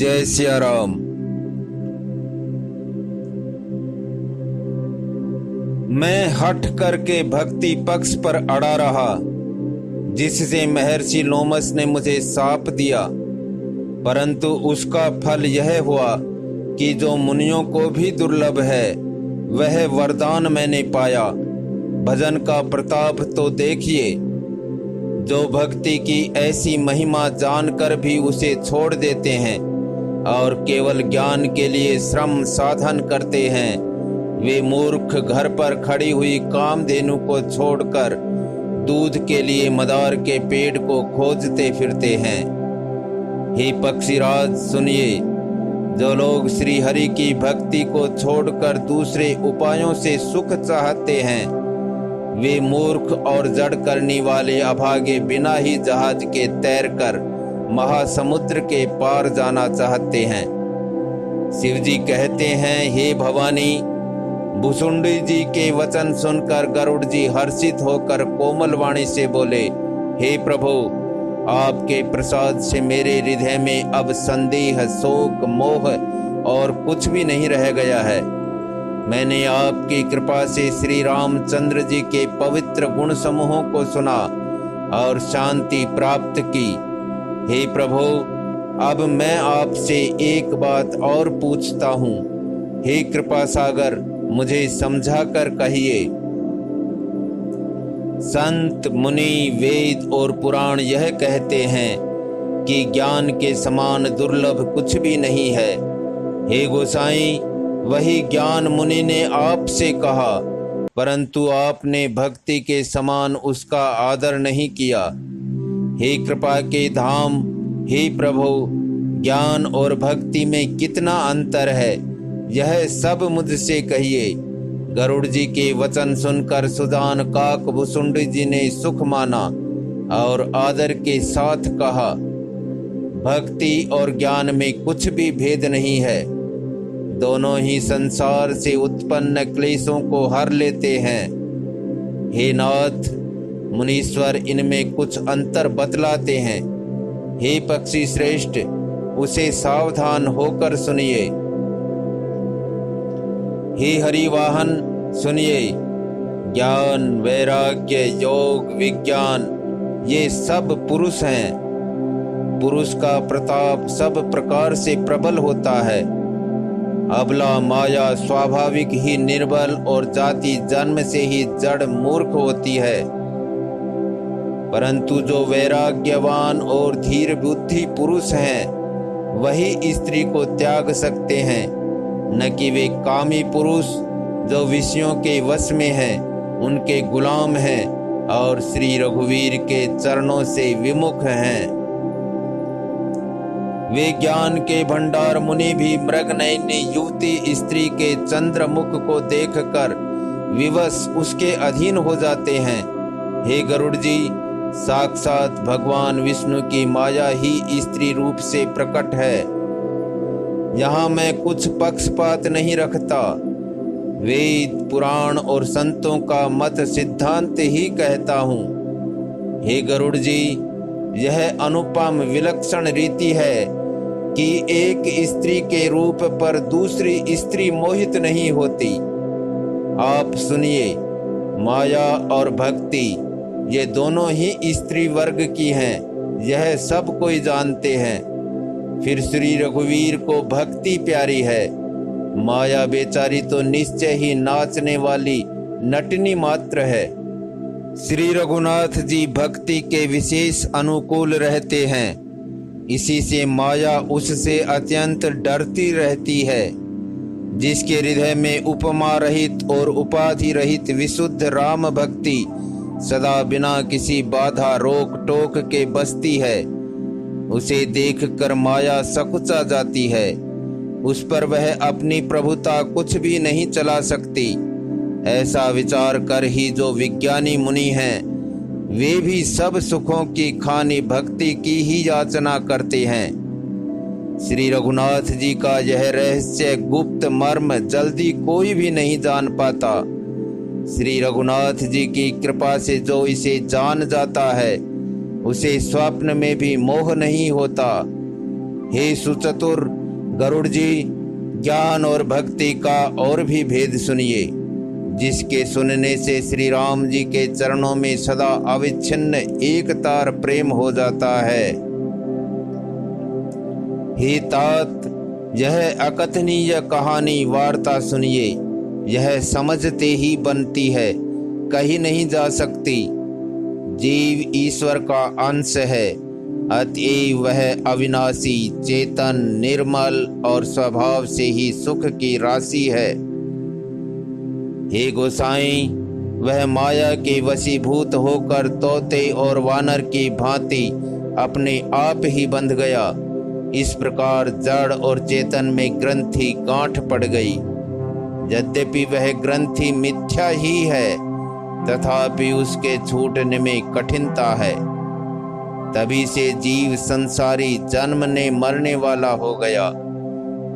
जय सिया राम। मैं हठ करके भक्ति पक्ष पर अड़ा रहा, जिससे महर्षि लोमस ने मुझे शाप दिया, परंतु उसका फल यह हुआ कि जो मुनियों को भी दुर्लभ है वह वरदान मैंने पाया। भजन का प्रताप तो देखिए, जो भक्ति की ऐसी महिमा जानकर भी उसे छोड़ देते हैं और केवल ज्ञान के लिए श्रम साधन करते हैं, वे मूर्ख घर पर खड़ी हुई कामधेनु को छोड़कर दूध के लिए मदार के पेड़ को खोजते फिरते हैं। हे पक्षीराज सुनिए, जो लोग श्री हरि की भक्ति को छोड़कर दूसरे उपायों से सुख चाहते हैं, वे मूर्ख और जड़ करने वाले अभागे बिना ही जहाज के तैरकर महासमुद्र के पार जाना चाहते हैं। शिवजी कहते हैं, हे भवानी, भुसुंडी जी के वचन सुनकर गरुड़ जी हर्षित होकर कोमल वाणी से बोले, हे प्रभु, आपके प्रसाद से मेरे हृदय में अब संदेह, शोक, मोह और कुछ भी नहीं रह गया है। मैंने आपकी कृपा से श्री रामचंद्र जी के पवित्र गुण समूहों को सुना और शांति प्राप्त की। हे प्रभु, अब मैं आपसे एक बात और पूछता हूँ। हे कृपा सागर, मुझे समझा कर कहिए। संत, मुनि, वेद और पुराण यह कहते हैं कि ज्ञान के समान दुर्लभ कुछ भी नहीं है। हे गोसाई, वही ज्ञान मुनि ने आपसे कहा, परंतु आपने भक्ति के समान उसका आदर नहीं किया। हे कृपा के धाम, हे प्रभु, ज्ञान और भक्ति में कितना अंतर है, यह सब मुझसे कहिए। गरुड़ जी के वचन सुनकर सुजान काक भुसुंडी जी ने सुख माना और आदर के साथ कहा, भक्ति और ज्ञान में कुछ भी भेद नहीं है, दोनों ही संसार से उत्पन्न क्लेशों को हर लेते हैं। हे नाथ, मुनीश्वर इनमें कुछ अंतर बतलाते हैं। हे पक्षी श्रेष्ठ, उसे सावधान होकर सुनिए। हे हरिवाहन सुनिए, ज्ञान, वैराग्य, योग, विज्ञान, ये सब पुरुष हैं। पुरुष का प्रताप सब प्रकार से प्रबल होता है। अबला माया स्वाभाविक ही निर्बल और जाति जन्म से ही जड़ मूर्ख होती है, परंतु जो वैराग्यवान और धीर बुद्धि पुरुष हैं, वही स्त्री को त्याग सकते हैं, न कि वे कामी पुरुष जो विषयों के वश में हैं, उनके गुलाम हैं और श्री रघुवीर के चरणों से विमुख हैं। वे ज्ञान के भंडार मुनि भी मृगनयनी युवती स्त्री के चंद्रमुख को देखकर विवश उसके अधीन हो जाते हैं। हे गरुड़ जी, साक्षात भगवान विष्णु की माया ही स्त्री रूप से प्रकट है। यहाँ मैं कुछ पक्षपात नहीं रखता। वेद, पुराण और संतों का मत सिद्धांत ही कहता हूँ। हे गरुड़ जी, यह अनुपम विलक्षण रीति है कि एक स्त्री के रूप पर दूसरी स्त्री मोहित नहीं होती। आप सुनिए, माया और भक्ति ये दोनों ही स्त्री वर्ग की हैं, यह सब कोई जानते हैं। फिर श्री रघुवीर को भक्ति प्यारी है, माया बेचारी तो निश्चय ही नाचने वाली नटनी मात्र है। श्री रघुनाथ जी भक्ति के विशेष अनुकूल रहते हैं, इसी से माया उससे अत्यंत डरती रहती है। जिसके हृदय में उपमा रहित और उपाधि रहित विशुद्ध राम भक्ति सदा बिना किसी बाधा रोक टोक के बसती है, उसे देखकर माया सकुचा जाती है। उस पर वह अपनी प्रभुता कुछ भी नहीं चला सकती। ऐसा विचार कर ही जो विज्ञानी मुनि हैं, वे भी सब सुखों की खानी भक्ति की ही याचना करते हैं। श्री रघुनाथ जी का यह रहस्य गुप्त मर्म जल्दी कोई भी नहीं जान पाता। श्री रघुनाथ जी की कृपा से जो इसे जान जाता है, उसे स्वप्न में भी मोह नहीं होता। हे सुचतुर गरुड़ जी, ज्ञान और भक्ति का और भी भेद सुनिए, जिसके सुनने से श्री राम जी के चरणों में सदा अविच्छिन्न एक तार प्रेम हो जाता है। हे तात, यह अकथनीय कहानी वार्ता सुनिए, यह समझते ही बनती है, कही नहीं जा सकती। जीव ईश्वर का अंश है, अतएव वह अविनाशी, चेतन, निर्मल और स्वभाव से ही सुख की राशि है। हे गोसाई, वह माया के वशीभूत होकर तोते और वानर की भांति अपने आप ही बंध गया। इस प्रकार जड़ और चेतन में ग्रंथि गांठ पड़ गई। यद्यपि वह ग्रंथि मिथ्या ही है, तथापि उसके छूटने में कठिनता है। तभी से जीव संसारी जन्मने मरने वाला हो गया।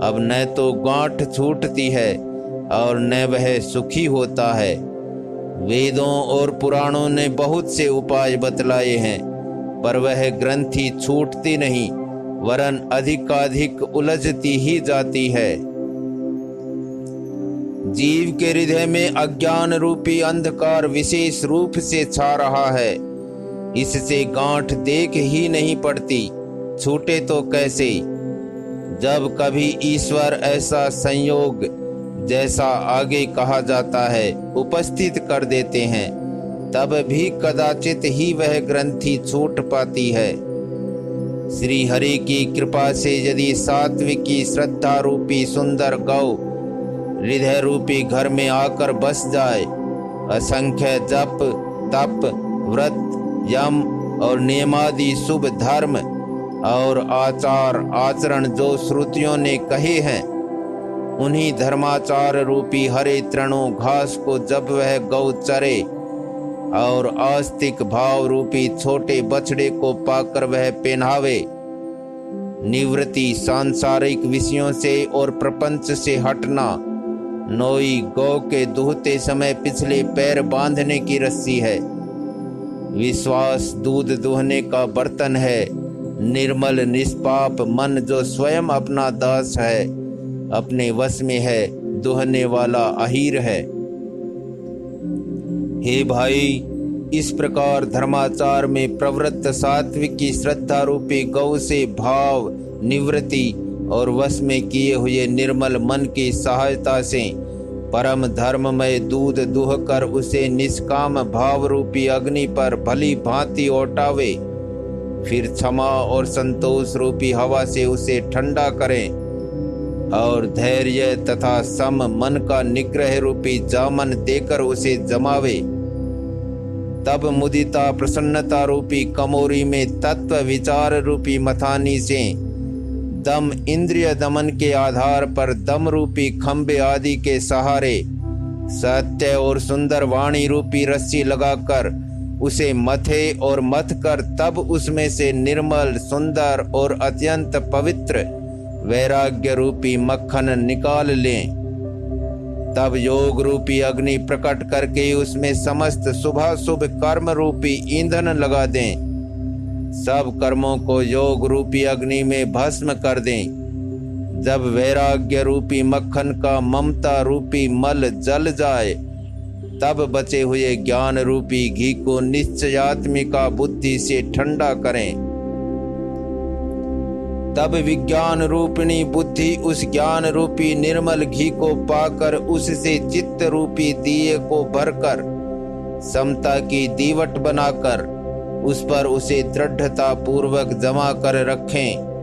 अब न तो गांठ छूटती है और न वह सुखी होता है। वेदों और पुराणों ने बहुत से उपाय बतलाए हैं, पर वह ग्रंथि छूटती नहीं, वरन अधिकाधिक उलझती ही जाती है। जीव के हृदय में अज्ञान रूपी अंधकार विशेष रूप से छा रहा है। इससे गांठ देख ही नहीं पड़ती, छूटे तो कैसे। जब कभी ईश्वर ऐसा संयोग, जैसा आगे कहा जाता है, उपस्थित कर देते हैं, तब भी कदाचित ही वह ग्रंथि छूट पाती है। श्री हरि की कृपा से यदि सात्विकी श्रद्धा रूपी सुंदर गौ हृदय रूपी घर में आकर बस जाए, असंख्य जप, तप, व्रत, यम और नियमादि शुभ धर्म और आचार आचरण जो श्रुतियों ने कहे हैं, उन्हीं धर्माचार रूपी हरे तृणों घास को जब वह गौ चरे और आस्तिक भाव रूपी छोटे बछड़े को पाकर वह पहनावे, निवृत्ति सांसारिक विषयों से और प्रपंच से हटना नोई गौ के दूहते समय पिछले पैर बांधने की रस्सी है। विश्वास दूध दूहने का बर्तन है। निर्मल निष्पाप मन जो स्वयं अपना दास है, अपने वश में है, दुहने वाला अहीर है। हे भाई, इस प्रकार धर्माचार में प्रवृत्त सात्विकी श्रद्धा रूपी गौ से भाव निवृत्ति और वश में किए हुए निर्मल मन की सहायता से परम धर्ममय दूध दुह कर उसे निष्काम भाव रूपी अग्नि पर भली भांति ओटावे, फिर क्षमा और संतोष रूपी हवा से उसे ठंडा करें और धैर्य तथा सम मन का निग्रह रूपी जामन देकर उसे जमावे, तब मुदिता प्रसन्नता रूपी कमोरी में तत्व विचार रूपी मथानी से दम इंद्रिय दमन के आधार पर दम रूपी खंबे आदि के सहारे सत्य और सुंदर वाणी रूपी रस्सी लगाकर उसे मथे और मथ कर तब उसमें से निर्मल सुंदर और अत्यंत पवित्र वैराग्य रूपी मक्खन निकाल लें। तब योग रूपी अग्नि प्रकट करके उसमें समस्त शुभाशुभ कर्म रूपी ईंधन लगा दें। सब कर्मों को योग रूपी अग्नि में भस्म कर दें। जब वैराग्य रूपी मक्खन का ममता रूपी मल जल जाए, तब बचे हुए ज्ञान रूपी घी को निश्चयात्मिका बुद्धि से ठंडा करें। तब विज्ञान रूपिणी बुद्धि उस ज्ञान रूपी निर्मल घी को पाकर उससे चित्त रूपी दिए को भरकर समता की दीवट बनाकर उस पर उसे दृढ़ता पूर्वक जमा कर रखें।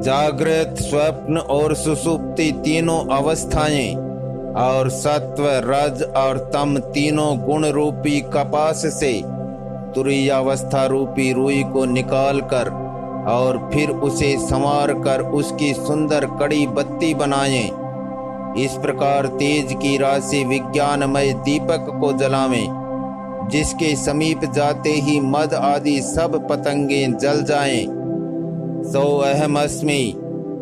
जागृत, स्वप्न और सुषुप्ति तीनों अवस्थाएं और सत्व, रज और तम तीनों गुण रूपी कपास से तुरीयावस्था रूपी रुई को निकाल कर और फिर उसे संवार कर उसकी सुंदर कड़ी बत्ती बनाएं। इस प्रकार तेज की राशि विज्ञानमय दीपक को जलावें, जिसके समीप जाते ही मद आदि सब पतंगें जल जाएं। सो अहम अस्मि,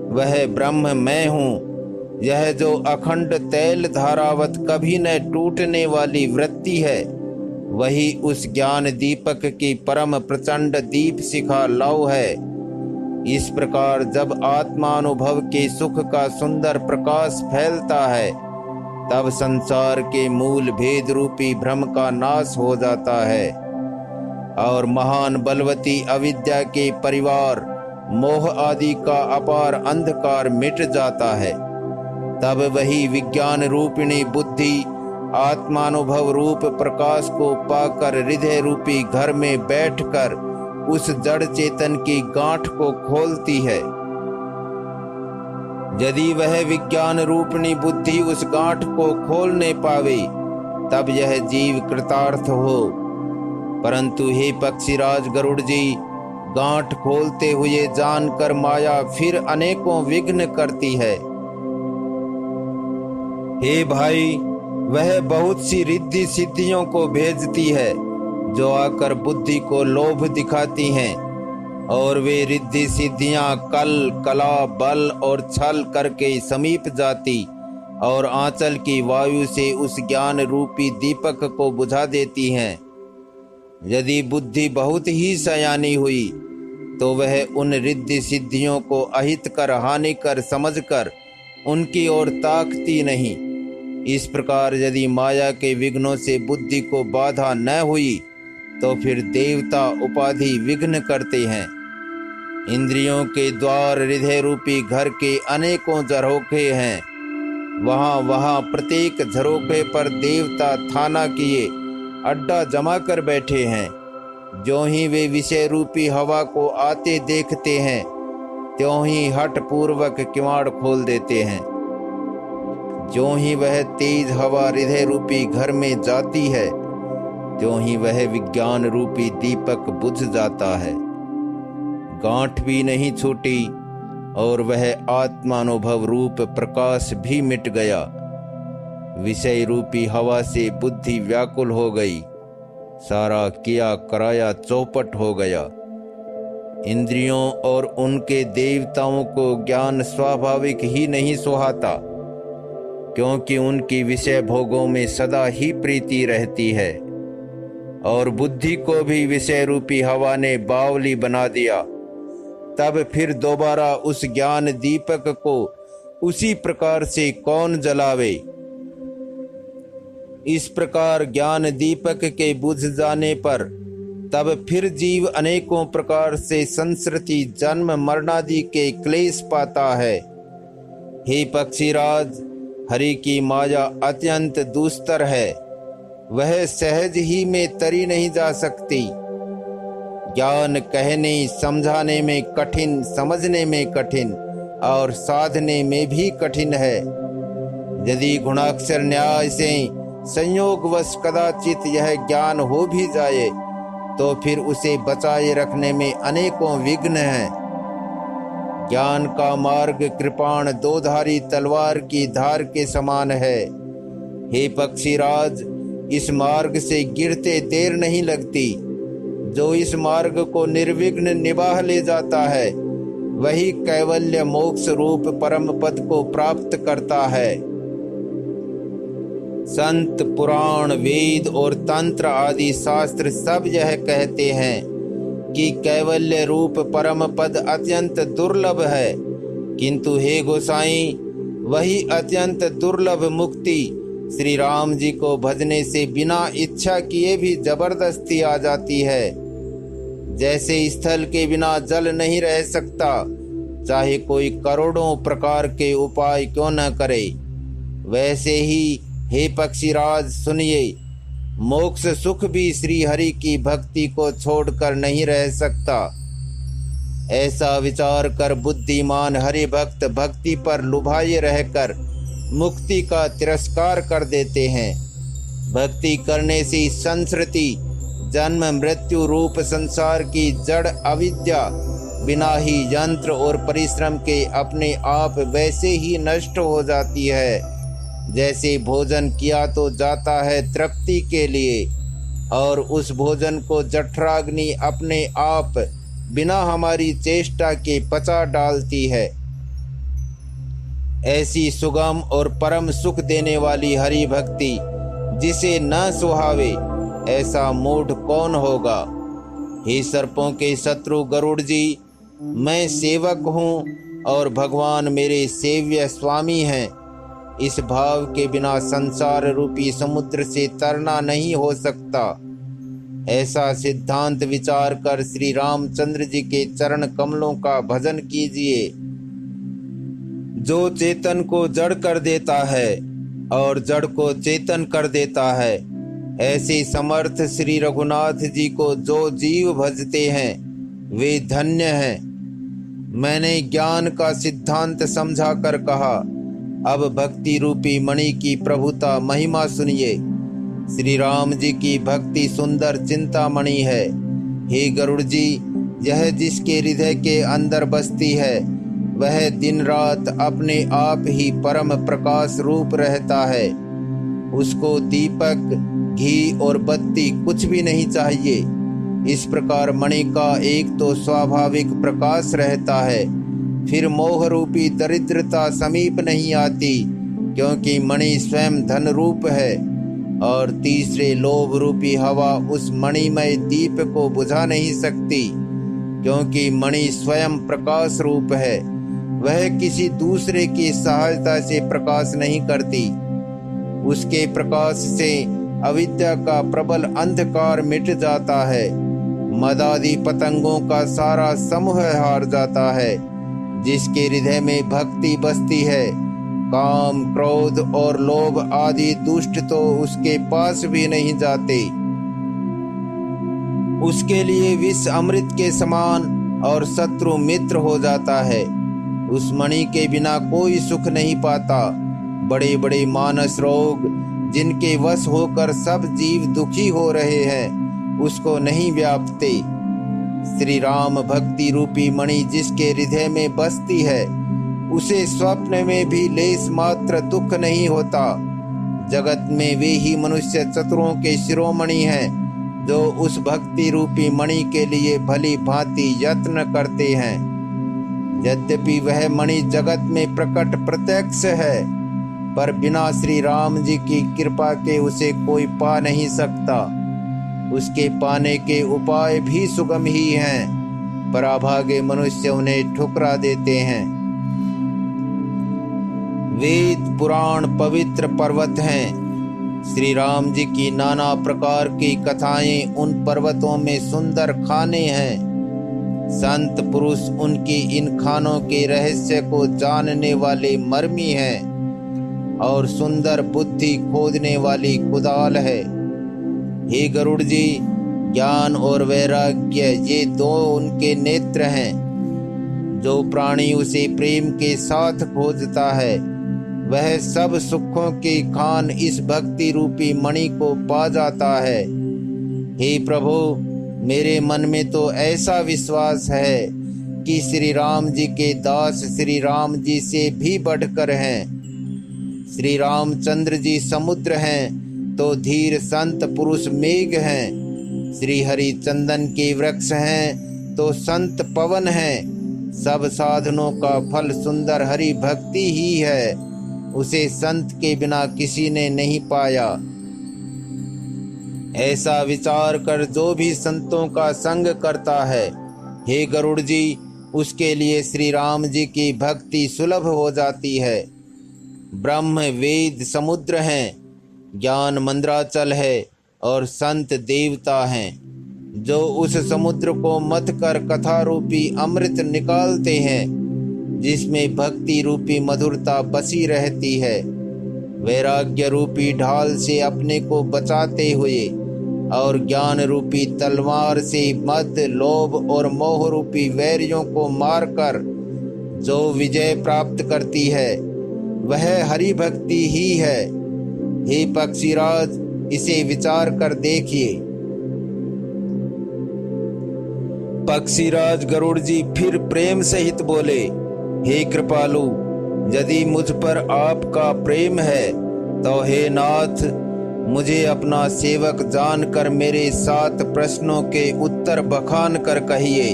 वह ब्रह्म मैं हूँ। यह जो अखंड तैल धारावत कभी न टूटने वाली वृत्ति है, वही उस ज्ञान दीपक की परम प्रचंड दीप शिखा लौ है। इस प्रकार जब आत्मानुभव के सुख का सुंदर प्रकाश फैलता है, तब संसार के मूल भेद रूपी भ्रम का नाश हो जाता है और महान बलवती अविद्या के परिवार मोह आदि का अपार अंधकार मिट जाता है। तब वही विज्ञान रूपिणी बुद्धि आत्मानुभव रूप प्रकाश को पाकर हृदय रूपी घर में बैठकर उस जड़ चेतन की गांठ को खोलती है। यदि वह विज्ञान रूपिणी बुद्धि उस गांठ को खोलने पावे, तब यह जीव कृतार्थ हो। परंतु हे पक्षीराज गरुड़ जी, गांठ खोलते हुए जानकर माया फिर अनेकों विघ्न करती है। हे भाई, वह बहुत सी रिद्धि सिद्धियों को भेजती है जो आकर बुद्धि को लोभ दिखाती हैं, और वे रिद्धि सिद्धियां कल कला बल और छल करके समीप जाती और आंचल की वायु से उस ज्ञान रूपी दीपक को बुझा देती हैं। यदि बुद्धि बहुत ही सयानी हुई तो वह उन रिद्धि सिद्धियों को अहितकर हानिकर समझकर उनकी ओर ताकती नहीं। इस प्रकार यदि माया के विघ्नों से बुद्धि को बाधा न हुई तो फिर देवता उपाधि विघ्न करते हैं। इंद्रियों के द्वार हृदय रूपी घर के अनेकों झरोखे हैं। वहाँ प्रत्येक झरोखे पर देवता थाना किए अड्डा जमा कर बैठे हैं। जो ही वे विषय रूपी हवा को आते देखते हैं, त्यों ही हठ पूर्वक किवाड़ खोल देते हैं। जो ही वह तेज हवा हृदय रूपी घर में जाती है, त्यों ही वह विज्ञान रूपी दीपक बुझ जाता है। गांठ भी नहीं छूटी और वह आत्मानुभव रूप प्रकाश भी मिट गया। विषय रूपी हवा से बुद्धि व्याकुल हो गई, सारा किया कराया चौपट हो गया। इंद्रियों और उनके देवताओं को ज्ञान स्वाभाविक ही नहीं सुहाता, क्योंकि उनकी विषय भोगों में सदा ही प्रीति रहती है, और बुद्धि को भी विषय रूपी हवा ने बावली बना दिया। तब फिर दोबारा उस ज्ञान दीपक को उसी प्रकार से कौन जलावे। इस प्रकार ज्ञान दीपक के बुझ जाने पर तब फिर जीव अनेकों प्रकार से संसृति जन्म मरणादि के क्लेश पाता है। हे पक्षीराज, हरि की माया अत्यंत दुस्तर है, वह सहज ही में तरी नहीं जा सकती। ज्ञान कहने समझाने में कठिन, समझने में कठिन और साधने में भी कठिन है। यदि गुणाक्षर न्याय से संयोगवश कदाचित यह ज्ञान हो भी जाए तो फिर उसे बचाए रखने में अनेकों विघ्न हैं। ज्ञान का मार्ग कृपाण दोधारी तलवार की धार के समान है। हे पक्षीराज, इस मार्ग से गिरते देर नहीं लगती। जो इस मार्ग को निर्विघ्न निभाह ले जाता है, वही कैवल्य मोक्ष रूप परम पद को प्राप्त करता है। संत पुराण वेद और तंत्र आदि शास्त्र सब यह कहते हैं कि कैवल्य रूप परम पद अत्यंत दुर्लभ है, किंतु हे गोसाई, वही अत्यंत दुर्लभ मुक्ति श्री राम जी को भजने से बिना इच्छा किए भी जबरदस्ती आ जाती है। जैसे स्थल के बिना जल नहीं रह सकता, चाहे कोई करोड़ों प्रकार के उपाय क्यों न करे, वैसे ही हे पक्षीराज सुनिए, मोक्ष सुख भी श्री हरि की भक्ति को छोड़कर नहीं रह सकता। ऐसा विचार कर बुद्धिमान हरि भक्त भक्ति पर लुभाए रहकर मुक्ति का तिरस्कार कर देते हैं। भक्ति करने से संस्कृति जन्म मृत्यु रूप संसार की जड़ अविद्या बिना ही यंत्र और परिश्रम के अपने आप वैसे ही नष्ट हो जाती है, जैसे भोजन किया तो जाता है तृप्ति के लिए, और उस भोजन को जठराग्नि अपने आप बिना हमारी चेष्टा के पचा डालती है। ऐसी सुगम और परम सुख देने वाली हरि भक्ति जिसे न सुहावे, ऐसा मूढ़ कौन होगा। हे सर्पों के शत्रु गरुड़ जी, मैं सेवक हूँ और भगवान मेरे सेव्य स्वामी हैं। इस भाव के बिना संसार रूपी समुद्र से तरना नहीं हो सकता। ऐसा सिद्धांत विचार कर श्री रामचंद्र जी के चरण कमलों का भजन कीजिए। जो चेतन को जड़ कर देता है और जड़ को चेतन कर देता है, ऐसे समर्थ श्री रघुनाथ जी को जो जीव भजते हैं वे धन्य हैं। मैंने ज्ञान का सिद्धांत समझा कर कहा, अब भक्ति रूपी मणि की प्रभुता महिमा सुनिए। श्री राम जी की भक्ति सुंदर चिंतामणि है। हे गरुड़ जी, यह जिसके हृदय के अंदर बसती है वह दिन रात अपने आप ही परम प्रकाश रूप रहता है। उसको दीपक, घी और बत्ती कुछ भी नहीं चाहिए। इस प्रकार मणि का एक तो स्वाभाविक प्रकाश रहता है, फिर मोह रूपी दरिद्रता समीप नहीं आती, क्योंकि मणि स्वयं धन रूप है, और तीसरे लोभ रूपी हवा उस मणिमय दीप को बुझा नहीं सकती, क्योंकि मणि स्वयं प्रकाश रूप है। वह किसी दूसरे की सहायता से प्रकाश नहीं करती। उसके प्रकाश से अविद्या का प्रबल अंधकार मिट जाता है। मदादि पतंगों का सारा समूह हार जाता है। जिसके हृदय में भक्ति बसती है, काम, क्रोध और लोभ आदि दुष्ट तो उसके पास भी नहीं जाते। उसके लिए विष अमृत के समान और शत्रु मित्र हो जाता है। उस मणि के बिना कोई सुख नहीं पाता। बड़े बड़े मानस रोग जिनके वश होकर सब जीव दुखी हो रहे हैं, उसको नहीं व्यापते। श्री राम भक्ति रूपी मणि जिसके हृदय में बसती है, उसे स्वप्न में भी लेस मात्र दुख नहीं होता। जगत में वे ही मनुष्य चतुरों के शिरोमणि हैं जो उस भक्ति रूपी मणि के लिए भली भांति यत्न करते हैं। यद्यपि वह मणि जगत में प्रकट प्रत्यक्ष है, पर बिना श्री राम जी की कृपा के उसे कोई पा नहीं सकता। उसके पाने के उपाय भी सुगम ही हैं, पर अभागे मनुष्य उन्हें ठुकरा देते हैं। वेद पुराण पवित्र पर्वत हैं। श्री राम जी की नाना प्रकार की कथाएं उन पर्वतों में सुंदर खाने हैं। संत पुरुष उनकी इन खानों के रहस्य को जानने वाले मर्मी हैं और सुंदर बुद्धि खोदने वाली कुदाल है। हे गरुड़ जी, ज्ञान और वैराग्य ये दो उनके नेत्र हैं। जो प्राणी उसे प्रेम के साथ खोजता है, वह सब सुखों की खान इस भक्ति रूपी मणि को पा जाता है। हे प्रभु, मेरे मन में तो ऐसा विश्वास है कि श्री राम जी के दास श्री राम जी से भी बढ़कर हैं। श्री रामचंद्र जी समुद्र हैं तो धीर संत पुरुष मेघ हैं। श्री हरि चंदन के वृक्ष हैं तो संत पवन हैं। सब साधनों का फल सुंदर हरि भक्ति ही है। उसे संत के बिना किसी ने नहीं पाया। ऐसा विचार कर जो भी संतों का संग करता है, हे गरुड़ जी, उसके लिए श्री राम जी की भक्ति सुलभ हो जाती है। ब्रह्म वेद समुद्र हैं, ज्ञान मंद्राचल है और संत देवता हैं, जो उस समुद्र को मथ कर कथा रूपी अमृत निकालते हैं, जिसमें भक्ति रूपी मधुरता बसी रहती है। वैराग्य रूपी ढाल से अपने को बचाते हुए और ज्ञान रूपी तलवार से मद, लोभ और मोह रूपी वैरियों को मारकर जो विजय प्राप्त करती है, वह हरि भक्ति ही है। हे पक्षीराज, इसे विचार कर देखिए। पक्षीराज गरुड़ जी फिर प्रेम सहित बोले, हे कृपालु, यदि मुझ पर आपका प्रेम है तो हे नाथ, मुझे अपना सेवक जानकर मेरे 7 प्रश्नों के उत्तर बखान कर कहिए।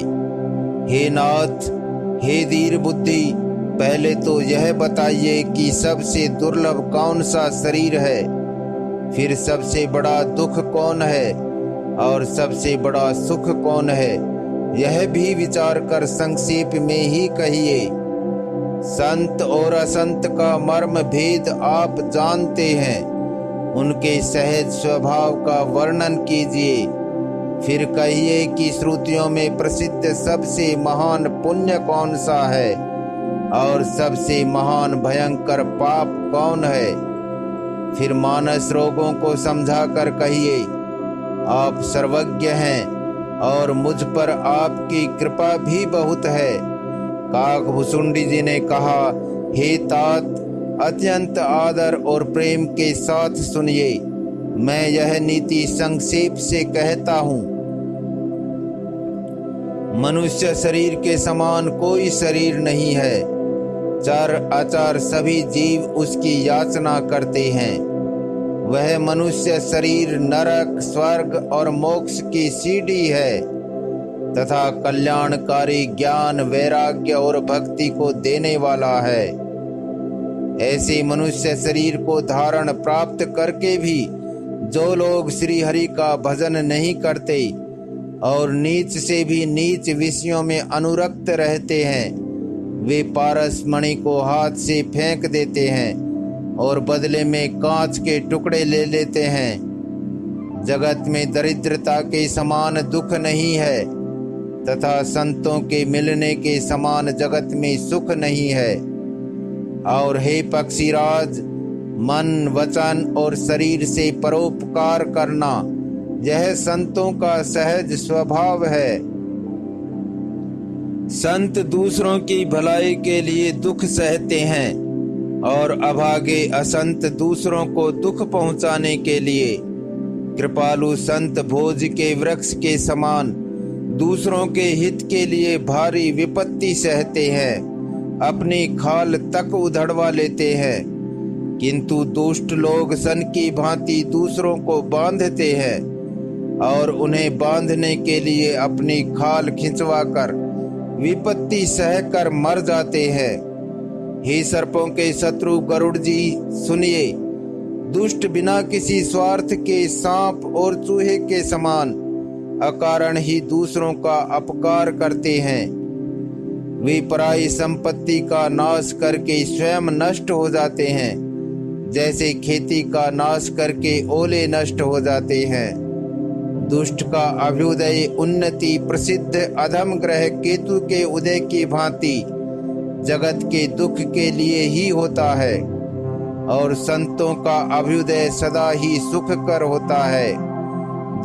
हे नाथ, हे धीर बुद्धि, पहले तो यह बताइए कि सबसे दुर्लभ कौन सा शरीर है। फिर सबसे बड़ा दुख कौन है और सबसे बड़ा सुख कौन है, यह भी विचार कर संक्षेप में ही कहिए। संत और असंत का मर्म भेद आप जानते हैं, उनके सहज स्वभाव का वर्णन कीजिए। फिर कहिए कि श्रुतियों में प्रसिद्ध सबसे महान पुण्य कौन सा है और सबसे महान भयंकर पाप कौन है। फिर मानस रोगों को समझाकर कहिए, आप सर्वज्ञ हैं और मुझ पर आपकी कृपा भी बहुत है। काकभुसुंडी जी ने कहा, हे तात, अत्यंत आदर और प्रेम के साथ सुनिए, मैं यह नीति संक्षेप से कहता हूँ। मनुष्य शरीर के समान कोई शरीर नहीं है। चर अचर सभी जीव उसकी याचना करते हैं। वह मनुष्य शरीर नरक, स्वर्ग और मोक्ष की सीढ़ी है तथा कल्याणकारी ज्ञान, वैराग्य और भक्ति को देने वाला है। ऐसे मनुष्य शरीर को धारण प्राप्त करके भी जो लोग श्री हरि का भजन नहीं करते और नीच से भी नीच विषयों में अनुरक्त रहते हैं, वे पारस मणि को हाथ से फेंक देते हैं और बदले में कांच के टुकड़े ले लेते हैं। जगत में दरिद्रता के समान दुख नहीं है तथा संतों के मिलने के समान जगत में सुख नहीं है। और हे पक्षीराज, मन, वचन और शरीर से परोपकार करना यह संतों का सहज स्वभाव है। संत दूसरों की भलाई के लिए दुख सहते हैं और अभागे असंत दूसरों को दुख पहुंचाने के लिए। कृपालु संत भोज के वृक्ष के समान दूसरों के हित के लिए भारी विपत्ति सहते हैं, अपनी खाल तक उधड़वा लेते हैं। किंतु दुष्ट लोग सन की भांति दूसरों को बांधते हैं और उन्हें बांधने के लिए अपनी खाल खिंचवाकर विपत्ति सहकर मर जाते हैं। हे सर्पों के शत्रु गरुड़ जी, सुनिए, दुष्ट बिना किसी स्वार्थ के सांप और चूहे के समान अकारण ही दूसरों का अपकार करते हैं। वे पराई संपत्ति का नाश करके स्वयं नष्ट हो जाते हैं, जैसे खेती का नाश करके ओले नष्ट हो जाते हैं। दुष्ट का अभ्युदय उन्नति प्रसिद्ध अधम ग्रह केतु के उदय की भांति जगत के दुख के लिए ही होता है और संतों का अभ्युदय सदा ही सुखकर होता है।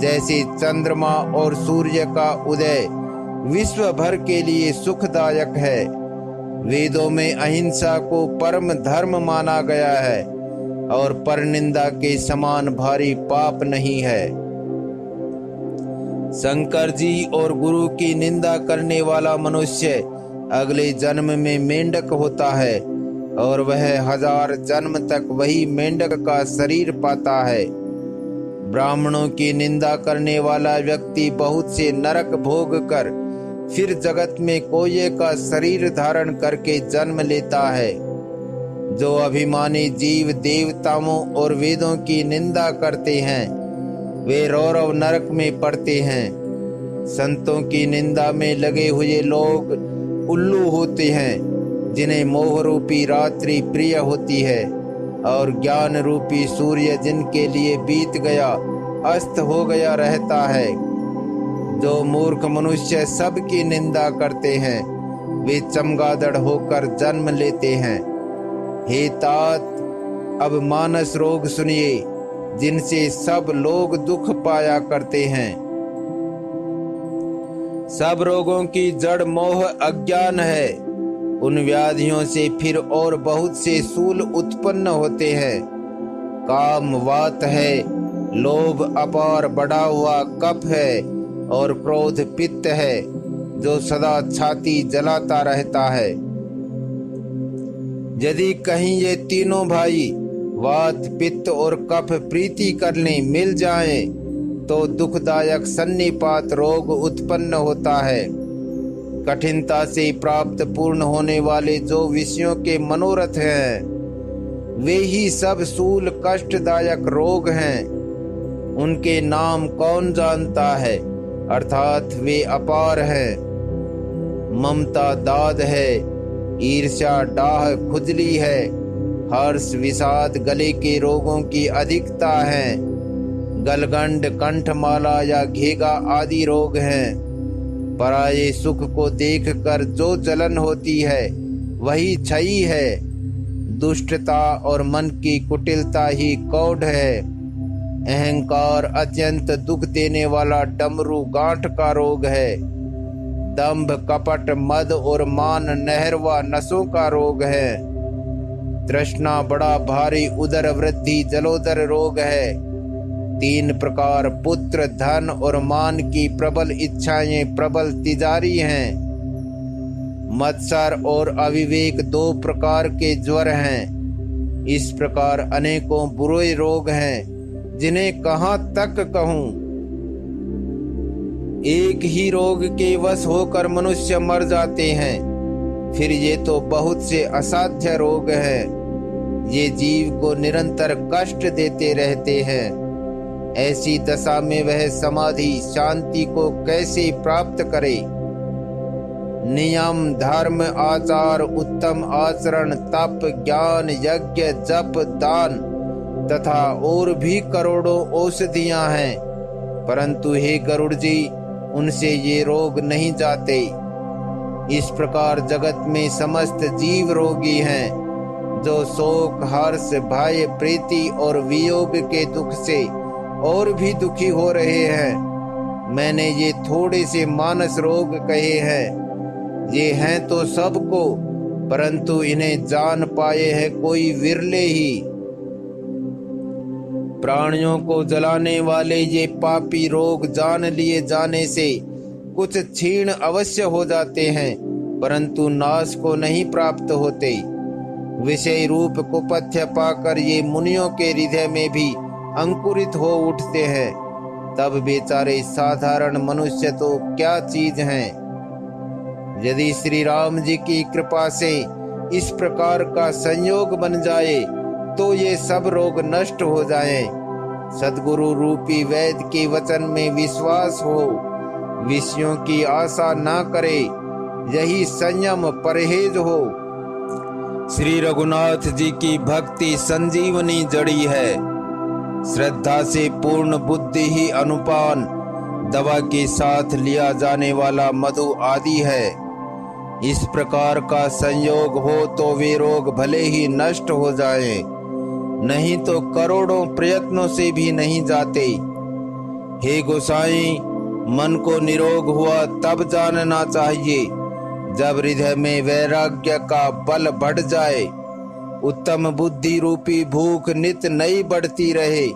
जैसे चंद्रमा और सूर्य का उदय विश्व भर के लिए सुखदायक है। वेदों में अहिंसा को परम धर्म माना गया है और परनिंदा के समान भारी पाप नहीं है। शंकर जी और गुरु की निंदा करने वाला मनुष्य अगले जन्म में मेंढक होता है और वह 1000 जन्म तक वही मेंढक का शरीर पाता है। ब्राह्मणों की निंदा करने वाला व्यक्ति बहुत से नरक भोग कर फिर जगत में कोये का शरीर धारण करके जन्म लेता है। जो अभिमानी जीव देवताओं और वेदों की निंदा करते हैं वे रौरव नरक में पड़ते हैं। संतों की निंदा में लगे हुए लोग उल्लू होते हैं, जिन्हें मोह रूपी रात्रि प्रिय होती है और ज्ञान रूपी सूर्य जिनके लिए बीत गया अस्त हो गया रहता है। जो मूर्ख मनुष्य सबकी निंदा करते हैं वे चमगादड़ होकर जन्म लेते हैं। हे तात, अब मानस रोग सुनिए, जिनसे सब लोग दुख पाया करते हैं। सब रोगों की जड़ मोह अज्ञान है। उन व्याधियों से फिर और बहुत से शूल उत्पन्न होते हैं। काम वात है, लोभ अपार बढ़ा हुआ कफ है और क्रोध पित्त है जो सदा छाती जलाता रहता है। यदि कहीं ये तीनों भाई वात, पित्त और कफ प्रीति करने मिल जाएं, तो दुखदायक सन्निपात रोग उत्पन्न होता है। कठिनता से प्राप्त पूर्ण होने वाले जो विषयों के मनोरथ हैं वे ही सब स्थूल कष्टदायक रोग हैं। उनके नाम कौन जानता है, अर्थात वे अपार हैं। ममता दाद है, ईर्ष्या डाह खुजली है, हर्ष विषाद गले के रोगों की अधिकता है, गलगंड कंठमाला या घेगा आदि रोग हैं। पराये सुख को देखकर जो जलन होती है वही क्षयी है। दुष्टता और मन की कुटिलता ही कौढ़ है। अहंकार अत्यंत दुख देने वाला डमरू गांठ का रोग है। दंभ कपट मद और मान नहरवा नसों का रोग है। तृष्णा बड़ा भारी उदर वृद्धि जलोदर रोग है। 3 प्रकार पुत्र धन और मान की प्रबल इच्छाएं प्रबल तिजारी हैं। मत्सर और अविवेक 2 प्रकार के ज्वर हैं। इस प्रकार अनेकों बुरे रोग हैं जिन्हें कहाँ तक कहूँ। एक ही रोग के वश होकर मनुष्य मर जाते हैं, फिर ये तो बहुत से असाध्य रोग हैं। ये जीव को निरंतर कष्ट देते रहते हैं। ऐसी दशा में वह समाधि शांति को कैसे प्राप्त करे। नियम धर्म आचार उत्तम आचरण तप ज्ञान यज्ञ जप दान तथा और भी करोड़ों औषधियां हैं, परंतु हे गरुड़ जी उनसे ये रोग नहीं जाते। इस प्रकार जगत में समस्त जीव रोगी हैं, जो शोक हर्ष भय प्रीति और वियोग के दुख से और भी दुखी हो रहे हैं। मैंने ये थोड़े से मानस रोग कहे हैं। ये हैं तो सबको, परंतु इन्हें जान पाए है कोई विरले ही। प्राणियों को जलाने वाले ये पापी रोग जान लिए जाने से कुछ क्षीण अवश्य हो जाते हैं, परंतु नाश को नहीं प्राप्त होते। विषय रूप कुपथ्य पाकर ये मुनियों के हृदय में भी अंकुरित हो उठते हैं। तब बेचारे साधारण मनुष्य तो क्या चीज हैं। यदि श्री राम जी की कृपा से इस प्रकार का संयोग बन जाए तो ये सब रोग नष्ट हो जाएं। सद्गुरु रूपी वैद के वचन में विश्वास हो, विषयों की आशा ना करे, यही संयम परहेज हो। श्री रघुनाथ जी की भक्ति संजीवनी जड़ी है। श्रद्धा से पूर्ण बुद्धि ही अनुपान दवा के साथ लिया जाने वाला मधु आदि है। इस प्रकार का संयोग हो तो वे रोग भले ही नष्ट हो जाएं, नहीं तो करोड़ों प्रयत्नों से भी नहीं जाते। हे गोसाई, मन को निरोग हुआ तब जानना चाहिए जब हृदय में वैराग्य का बल बढ़ जाए, उत्तम बुद्धि रूपी भूख नित नई बढ़ती रहे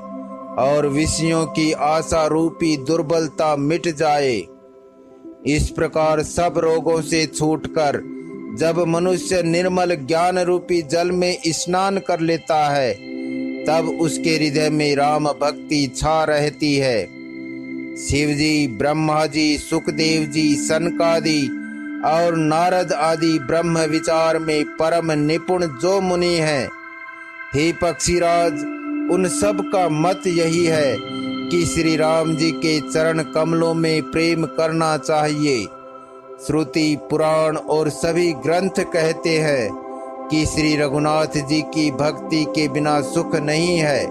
और विषयों की आशा रूपी दुर्बलता मिट जाए। इस प्रकार सब रोगों से छूटकर जब मनुष्य निर्मल ज्ञान रूपी जल में स्नान कर लेता है, तब उसके हृदय में राम भक्ति छा रहती है। शिव जी, ब्रह्मा जी, सुखदेव जी, सनकादि और नारद आदि ब्रह्म विचार में परम निपुण जो मुनि हैं, हे पक्षीराज, उन सब का मत यही है कि श्री राम जी के चरण कमलों में प्रेम करना चाहिए। श्रुति पुराण और सभी ग्रंथ कहते हैं कि श्री रघुनाथ जी की भक्ति के बिना सुख नहीं है।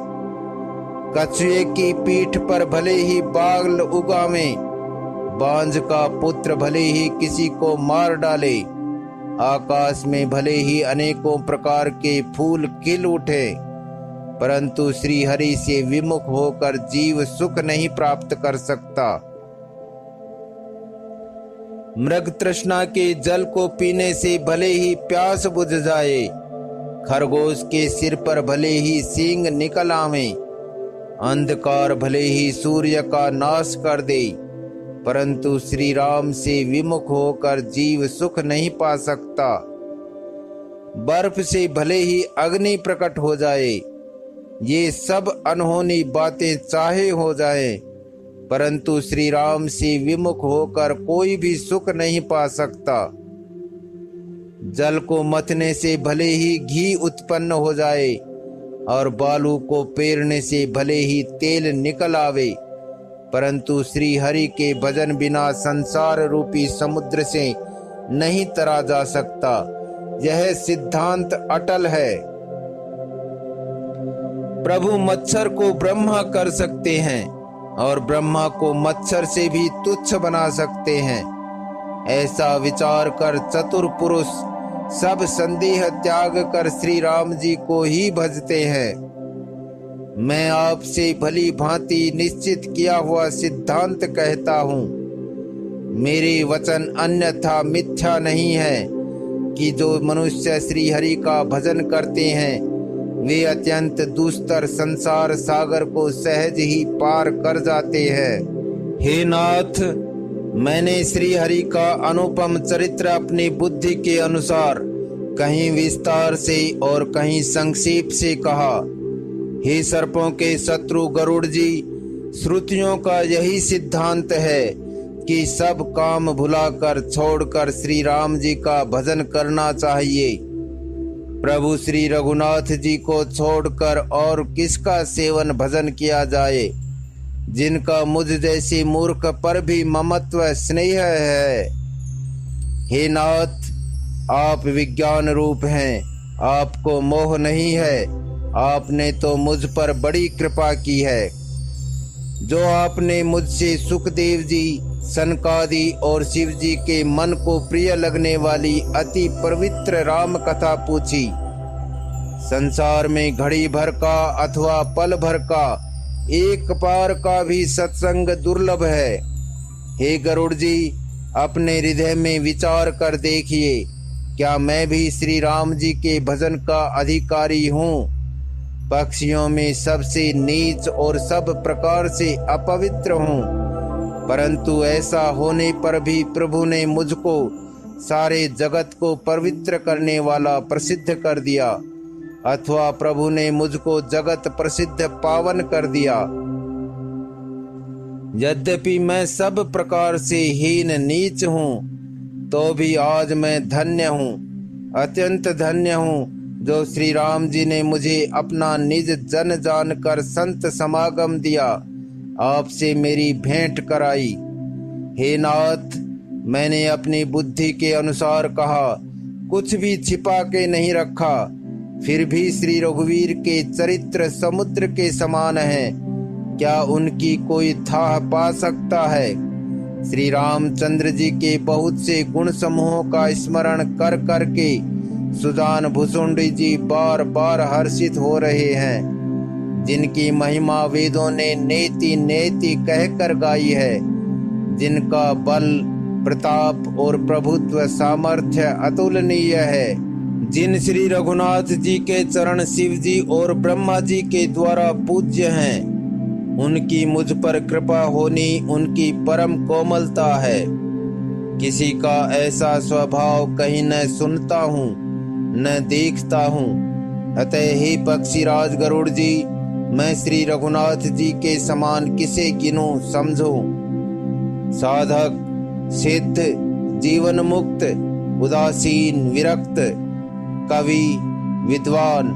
कछुए की पीठ पर भले ही बाल उगावे, बांझ का पुत्र भले ही किसी को मार डाले, आकाश में भले ही अनेकों प्रकार के फूल खिल उठे, परंतु श्री हरि से विमुख होकर जीव सुख नहीं प्राप्त कर सकता। मृग तृष्णा के जल को पीने से भले ही प्यास बुझ जाए, खरगोश के सिर पर भले ही सींग निकल आवे, अंधकार भले ही सूर्य का नाश कर दे, परंतु श्री राम से विमुख होकर जीव सुख नहीं पा सकता। बर्फ से भले ही अग्नि प्रकट हो जाए, ये सब अनहोनी बातें चाहे हो जाएं, परंतु श्री राम से विमुख होकर कोई भी सुख नहीं पा सकता। जल को मथने से भले ही घी उत्पन्न हो जाए, और बालू को पेरने से भले ही तेल निकल आवे, परंतु श्री हरि के भजन बिना संसार रूपी समुद्र से नहीं तरा जा सकता। यह सिद्धांत अटल है। प्रभु मच्छर को ब्रह्मा कर सकते हैं और ब्रह्मा को मच्छर से भी तुच्छ बना सकते हैं। ऐसा विचार कर चतुर पुरुष सब संदेह त्याग कर श्री राम जी को ही भजते हैं। मैं आपसे भली भांति निश्चित किया हुआ सिद्धांत कहता हूँ। मेरे वचन अन्यथा मिथ्या नहीं है कि जो मनुष्य श्री हरि का भजन करते हैं वे अत्यंत दुस्तर संसार सागर को सहज ही पार कर जाते हैं। हे नाथ, मैंने श्री हरि का अनुपम चरित्र अपनी बुद्धि के अनुसार कहीं विस्तार से और कहीं संक्षेप से कहा। हे सर्पों के शत्रु गरुड़ जी, श्रुतियों का यही सिद्धांत है कि सब काम भुलाकर छोड़कर श्री राम जी का भजन करना चाहिए। प्रभु श्री रघुनाथ जी को छोड़कर और किसका सेवन भजन किया जाए, जिनका मुझ जैसे मूर्ख पर भी ममत्व स्नेह है। हे नाथ, आप विज्ञान रूप हैं, आपको मोह नहीं है। आपने तो मुझ पर बड़ी कृपा की है। जो आपने मुझसे सुखदेव जी, सनकादि और शिव जी के मन को प्रिय लगने वाली अति पवित्र राम कथा पूछी। संसार में घड़ी भर का अथवा पल भर का एक बार का भी सत्संग दुर्लभ है। हे गरुड़ जी, अपने हृदय में विचार कर देखिए, क्या मैं भी श्री राम जी के भजन का अधिकारी हूँ? पक्षियों में सबसे नीच और सब प्रकार से अपवित्र हूँ, परंतु ऐसा होने पर भी प्रभु ने मुझको सारे जगत को पवित्र करने वाला प्रसिद्ध कर दिया, अथवा प्रभु ने मुझको जगत प्रसिद्ध पावन कर दिया। यद्यपि मैं सब प्रकार से हीन नीच हूँ, तो भी आज मैं धन्य हूँ, अत्यंत धन्य हूँ, जो श्री राम जी ने मुझे अपना निज जन जानकर संत समागम दिया, आपसे मेरी भेंट कराई। हे नाथ, मैंने अपनी बुद्धि के अनुसार कहा, कुछ भी छिपा के नहीं रखा। फिर भी श्री रघुवीर के चरित्र समुद्र के समान है, क्या उनकी कोई थाह पा सकता है? श्री रामचंद्र जी के बहुत से गुण समूहों का स्मरण कर करके सुजान भुसुंडी जी बार बार हर्षित हो रहे हैं, जिनकी महिमा वेदों ने नेति नेति कहकर गाई है, जिनका बल प्रताप और प्रभुत्व सामर्थ्य अतुलनीय है, जिन श्री रघुनाथ जी के चरण शिव जी और ब्रह्मा जी के द्वारा पूज्य हैं। उनकी मुझ पर कृपा होनी उनकी परम कोमलता है। किसी का ऐसा स्वभाव कहीं न सुनता हूँ न देखता हूँ। अतः हे पक्षीराज गरुड़ जी, मैं श्री रघुनाथ जी के समान किसे गिनूं समझो। साधक, सिद्ध, जीवन मुक्त, उदासीन, विरक्त, कवि, विद्वान,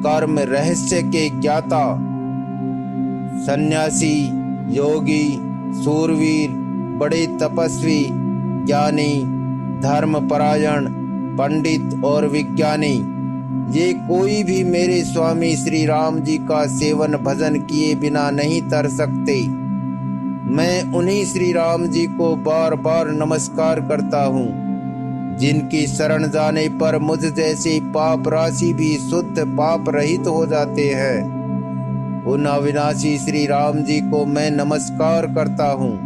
कर्म रहस्य के ज्ञाता, सन्यासी, योगी, सूरवीर, बड़े तपस्वी, ज्ञानी, धर्मपरायण, पंडित और विज्ञानी, ये कोई भी मेरे स्वामी श्री राम जी का सेवन भजन किए बिना नहीं तर सकते। मैं उन्हीं श्री राम जी को बार बार नमस्कार करता हूँ, जिनकी शरण जाने पर मुझ जैसे पाप राशि भी शुद्ध पाप रहित हो जाते हैं। उन अविनाशी श्री राम जी को मैं नमस्कार करता हूँ,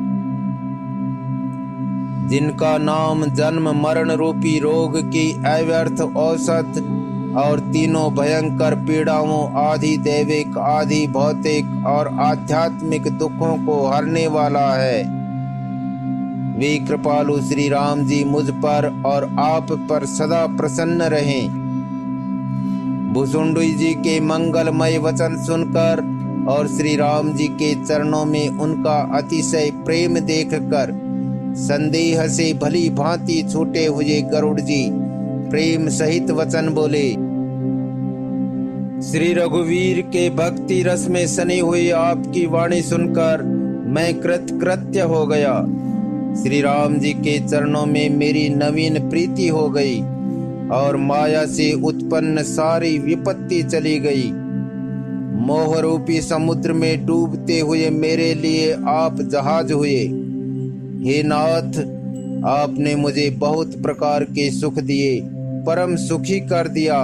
जिनका नाम जन्म मरण रूपी रोग की अव्यर्थ औसत और तीनों भयंकर पीड़ाओं आदि दैविक आदि भौतिक और आध्यात्मिक दुखों को हरने वाला है। वे कृपालु श्री राम जी मुझ पर और आप पर सदा प्रसन्न रहें। भुसुंडी जी के मंगलमय वचन सुनकर और श्री राम जी के चरणों में उनका अतिशय प्रेम देखकर संदेह से भली भांति छूटे हुए गरुड़ जी प्रेम सहित वचन बोले। श्री रघुवीर के भक्ति रस में सनी हुई आपकी वाणी सुनकर मैं कृतकृत्य हो गया। श्री राम जी के चरणों में मेरी नवीन प्रीति हो गई और माया से उत्पन्न सारी विपत्ति चली गई। मोह रूपी समुद्र में डूबते हुए मेरे लिए आप जहाज हुए। हे नाथ, आपने मुझे बहुत प्रकार के सुख दिए, परम सुखी कर दिया।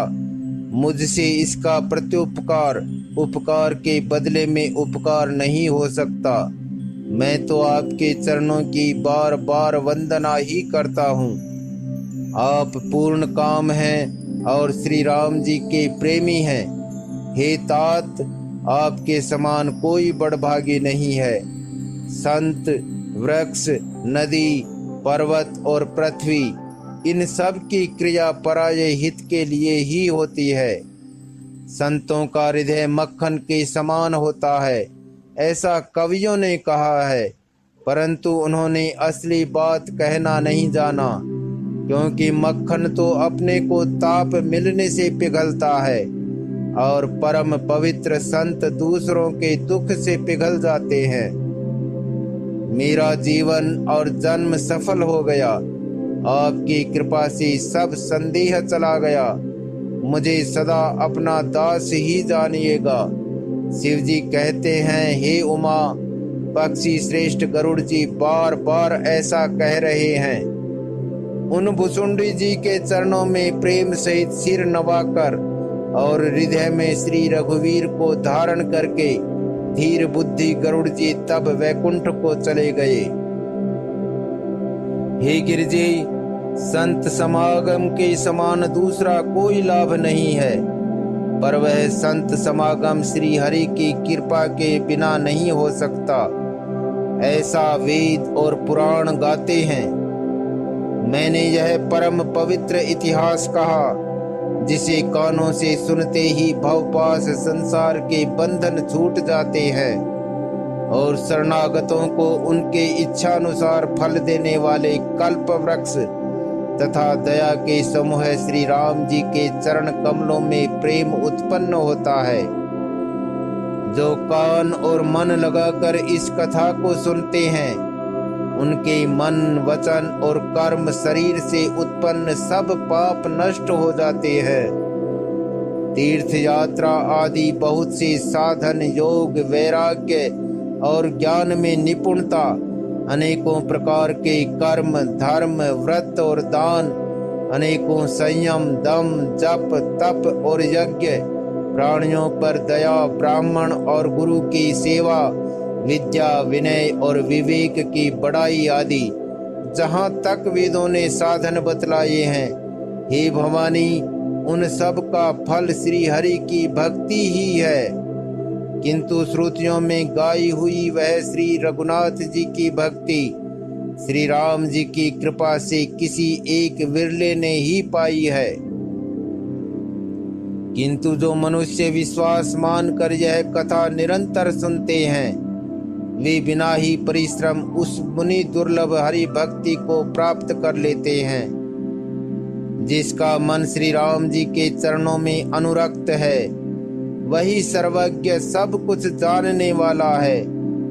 मुझसे इसका प्रत्युपकार उपकार के बदले में उपकार नहीं हो सकता। मैं तो आपके चरणों की बार बार वंदना ही करता हूँ। आप पूर्ण काम हैं और श्री राम जी के प्रेमी हैं। हे तात, आपके समान कोई बड़भागी नहीं है। संत, वृक्ष, नदी, पर्वत और पृथ्वी, इन सब की क्रिया पराये हित के लिए ही होती है। संतों का हृदय मक्खन के समान होता है, ऐसा कवियों ने कहा है, परंतु उन्होंने असली बात कहना नहीं जाना, क्योंकि मक्खन तो अपने को ताप मिलने से पिघलता है और परम पवित्र संत दूसरों के दुख से पिघल जाते हैं। मेरा जीवन और जन्म सफल हो गया। आपकी कृपा से सब संदेह चला गया। मुझे सदा अपना दास ही जानिएगा। शिव जी कहते हैं, हे उमा, पक्षी श्रेष्ठ गरुड़ जी बार बार ऐसा कह रहे हैं। उन भुसुंडी जी के चरणों में प्रेम सहित सिर नवाकर और हृदय में श्री रघुवीर को धारण करके धीर बुद्धि गरुड़ जी तब वैकुंठ को चले गए। हे गिरिजी, संत समागम के समान दूसरा कोई लाभ नहीं है, पर वह संत समागम श्री हरि की कृपा के बिना नहीं हो सकता, ऐसा वेद और पुराण गाते हैं। मैंने यह परम पवित्र इतिहास कहा, जिसे कानों से सुनते ही भवपाश संसार के बंधन छूट जाते हैं और शरणागतों को उनके इच्छानुसार फल देने वाले कल्प वृक्ष तथा दया के समूह श्री राम जी के चरण कमलों में प्रेम उत्पन्न होता है। जो कान और मन लगाकर इस कथा को सुनते हैं, उनके मन, वचन और कर्म शरीर से उत्पन्न सब पाप नष्ट हो जाते हैं। तीर्थ यात्रा आदि बहुत से साधन, योग, वैराग्य और ज्ञान में निपुणता, अनेकों प्रकार के कर्म, धर्म, व्रत और दान, अनेकों संयम, दम, जप, तप और यज्ञ, प्राणियों पर दया, ब्राह्मण और गुरु की सेवा, विद्या, विनय और विवेक की बड़ाई आदि जहाँ तक वेदों ने साधन बतलाए हैं, हे भवानी, उन सब का फल श्री हरि की भक्ति ही है। किंतु श्रुतियों में गाई हुई वह श्री रघुनाथ जी की भक्ति श्री राम जी की कृपा से किसी एक विरले ने ही पाई है। किंतु जो मनुष्य विश्वास मानकर यह कथा निरंतर सुनते हैं, वे बिना ही परिश्रम उस मुनि दुर्लभ हरि भक्ति को प्राप्त कर लेते हैं। जिसका मन श्री राम जी के चरणों में अनुरक्त है, वही सर्वज्ञ, सब कुछ जानने वाला है,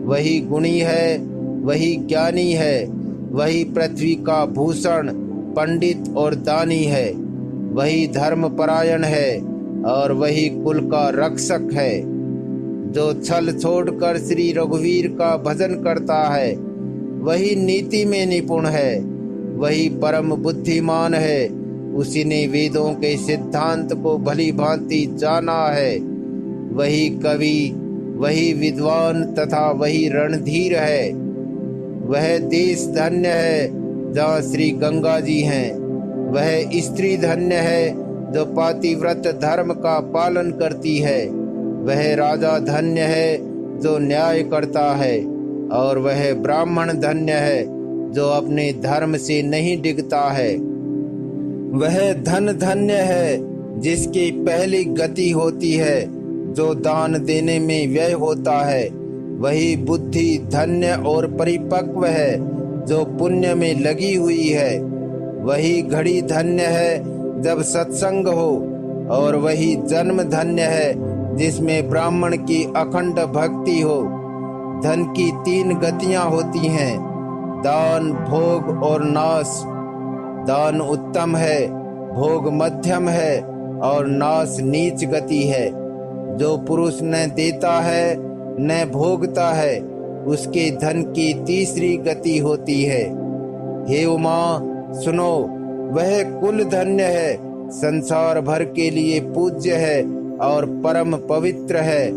वही गुणी है, वही ज्ञानी है, वही पृथ्वी का भूषण, पंडित और दानी है, वही धर्मपरायण है और वही कुल का रक्षक है। जो छल छोड़कर श्री रघुवीर का भजन करता है, वही नीति में निपुण है, वही परम बुद्धिमान है, उसी ने वेदों के सिद्धांत को भली भांति जाना है, वही कवि, वही विद्वान तथा वही रणधीर है। वह देश धन्य है जहाँ श्री गंगा जी हैं, वह स्त्री धन्य है जो पातिव्रत धर्म का पालन करती है, वह राजा धन्य है जो न्याय करता है, और वह ब्राह्मण धन्य है जो अपने धर्म से नहीं डिगता है। वह धन धन्य है जिसकी पहली गति होती है, जो दान देने में व्यय होता है। वही बुद्धि धन्य और परिपक्व है जो पुण्य में लगी हुई है। वही घड़ी धन्य है जब सत्संग हो, और वही जन्म धन्य है जिसमें ब्राह्मण की अखंड भक्ति हो। धन की 3 गतियां होती हैं, दान, भोग और नाश। दान उत्तम है, भोग मध्यम है और नाश नीच गति है। जो पुरुष न देता है न भोगता है, उसके धन की 3री गति होती है। हे उमा, सुनो, वह कुल धन्य है, संसार भर के लिए पूज्य है और परम पवित्र है,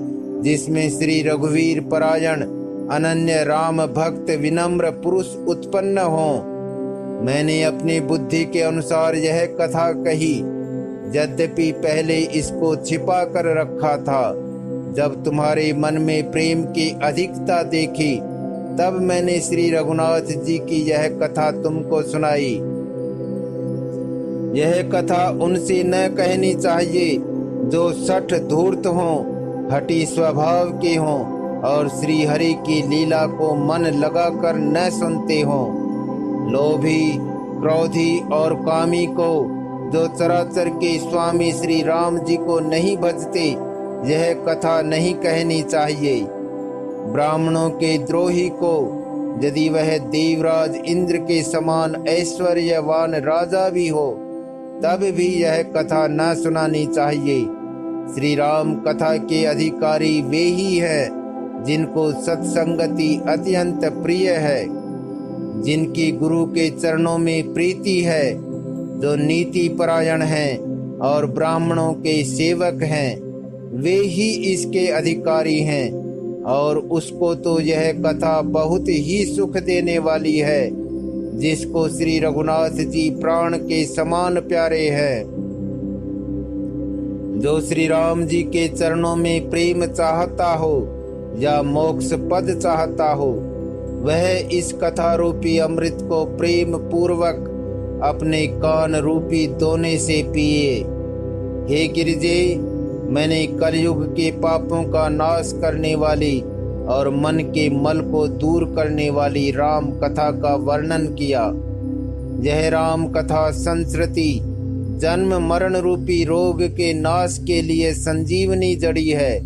जिसमें श्री रघुवीर परायण अनन्य राम भक्त विनम्र पुरुष उत्पन्न हो। मैंने अपनी बुद्धि के अनुसार यह कथा कही, यद्यपि पहले इसको छिपा कर रखा था। जब तुम्हारे मन में प्रेम की अधिकता देखी, तब मैंने श्री रघुनाथ जी की यह कथा तुमको सुनाई। यह कथा उनसे न कहनी चाहिए जो सठ धूर्त हों, हठी स्वभाव के हों और श्री हरि की लीला को मन लगाकर न सुनते हों। लोभी, क्रोधी और कामी को, जो चराचर के स्वामी श्री राम जी को नहीं भजते, यह कथा नहीं कहनी चाहिए। ब्राह्मणों के द्रोही को, यदि वह देवराज इंद्र के समान ऐश्वर्यवान राजा भी हो, तब भी यह कथा न सुनानी चाहिए। श्री राम कथा के अधिकारी वे ही हैं जिनको सत्संगति अत्यंत प्रिय है, जिनकी गुरु के चरणों में प्रीति है, जो नीति परायण हैं और ब्राह्मणों के सेवक हैं, वे ही इसके अधिकारी हैं। और उसको तो यह कथा बहुत ही सुख देने वाली है, जिसको श्री रघुनाथ जी प्राण के समान प्यारे हैं। जो श्री राम जी के चरणों में प्रेम चाहता हो या मोक्ष पद चाहता हो, वह इस कथा रूपी अमृत को प्रेम पूर्वक अपने कान रूपी दोने से पिए। हे गिरिजे, मैंने कलयुग के पापों का नाश करने वाली और मन के मल को दूर करने वाली राम कथा का वर्णन किया। यह राम कथा संस्कृति जन्म मरण रूपी रोग के नाश के लिए संजीवनी जड़ी है।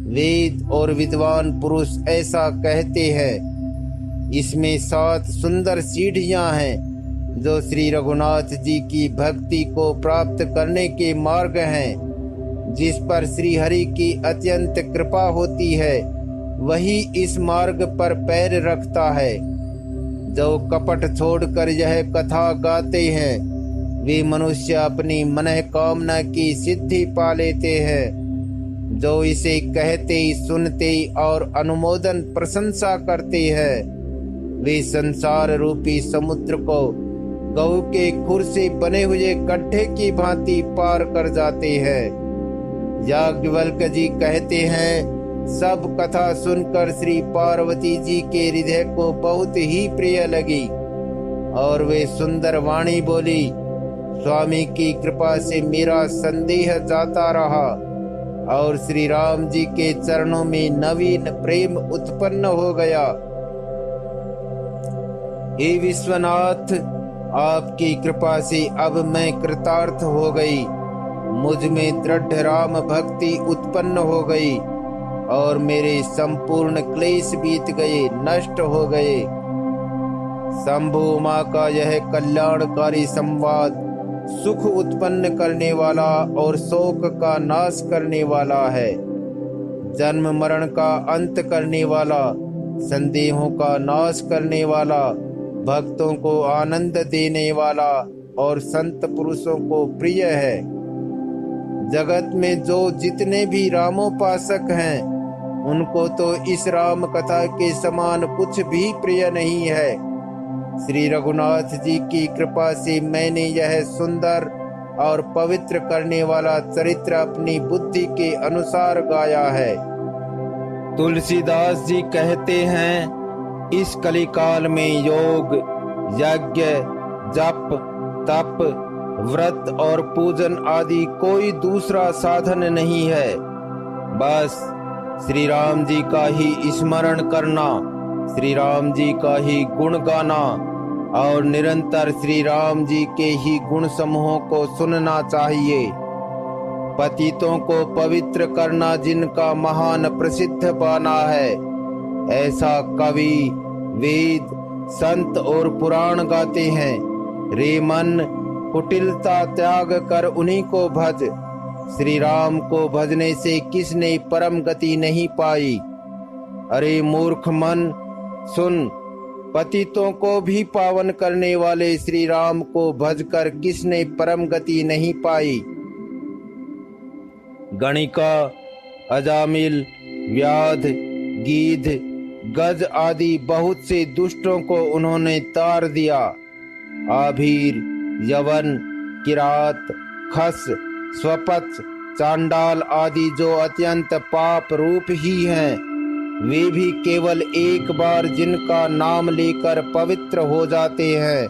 वेद और विद्वान पुरुष ऐसा कहते हैं। इसमें 7 सुंदर सीढ़ियां हैं जो श्री रघुनाथ जी की भक्ति को प्राप्त करने के मार्ग हैं। जिस पर श्री हरि की अत्यंत कृपा होती है, वही इस मार्ग पर पैर रखता है। जो कपट छोड़कर यह कथा गाते हैं, वे मनुष्य अपनी मनः कामना की सिद्धि पा लेते हैं। जो इसे कहते, सुनते और अनुमोदन प्रशंसा करते हैं, वे संसार रूपी समुद्र को गऊ के खुर से बने हुए गड्ढे की भांति पार कर जाते हैं। याज्ञवल्क्य जी कहते हैं, सब कथा सुनकर श्री पार्वती जी के हृदय को बहुत ही प्रिय लगी और वे सुंदर वाणी बोली। स्वामी की कृपा से मेरा संदेह जाता रहा और श्री राम जी के चरणों में नवीन प्रेम उत्पन्न हो गया। हे विश्वनाथ, आपकी कृपा से अब मैं कृतार्थ हो गई। मुझ में दृढ़ राम भक्ति उत्पन्न हो गई और मेरे संपूर्ण क्लेश बीत गए, नष्ट हो गए। शंभु माँ का यह कल्याणकारी संवाद सुख उत्पन्न करने वाला और शोक का नाश करने वाला है, जन्म मरण का अंत करने वाला, संदेहों का नाश करने वाला, भक्तों को आनंद देने वाला और संत पुरुषों को प्रिय है। जगत में जो जितने भी रामोपासक हैं, उनको तो इस राम कथा के समान कुछ भी प्रिय नहीं है। श्री रघुनाथ जी की कृपा से मैंने यह सुंदर और पवित्र करने वाला चरित्र अपनी बुद्धि के अनुसार गाया है। तुलसीदास जी कहते हैं, इस कलिकाल में योग, यज्ञ, जप, तप, व्रत और पूजन आदि कोई दूसरा साधन नहीं है। बस श्री राम जी का ही स्मरण करना, श्री राम जी का ही गुण गाना और निरंतर श्री राम जी के ही गुण समूहों को सुनना चाहिए। पतितों को पवित्र करना जिनका महान प्रसिद्ध बाना है, ऐसा कवि, वेद, संत और पुराण गाते हैं। रे मन, कुटिलता त्याग कर उन्हीं को भज। श्री राम को भजने से किसने परम गति नहीं पाई। अरे मूर्ख मन, सुन, पतितों को भी पावन करने वाले श्री राम को भजकर किसने परम गति नहीं पाई। गणिका, अजामिल, व्याध, गीध, गज आदि बहुत से दुष्टों को उन्होंने तार दिया। आभीर, यवन, किरात, खस, स्वपच, चांडाल आदि जो अत्यंत पाप रूप ही हैं, वे भी केवल एक बार जिनका नाम लेकर पवित्र हो जाते हैं,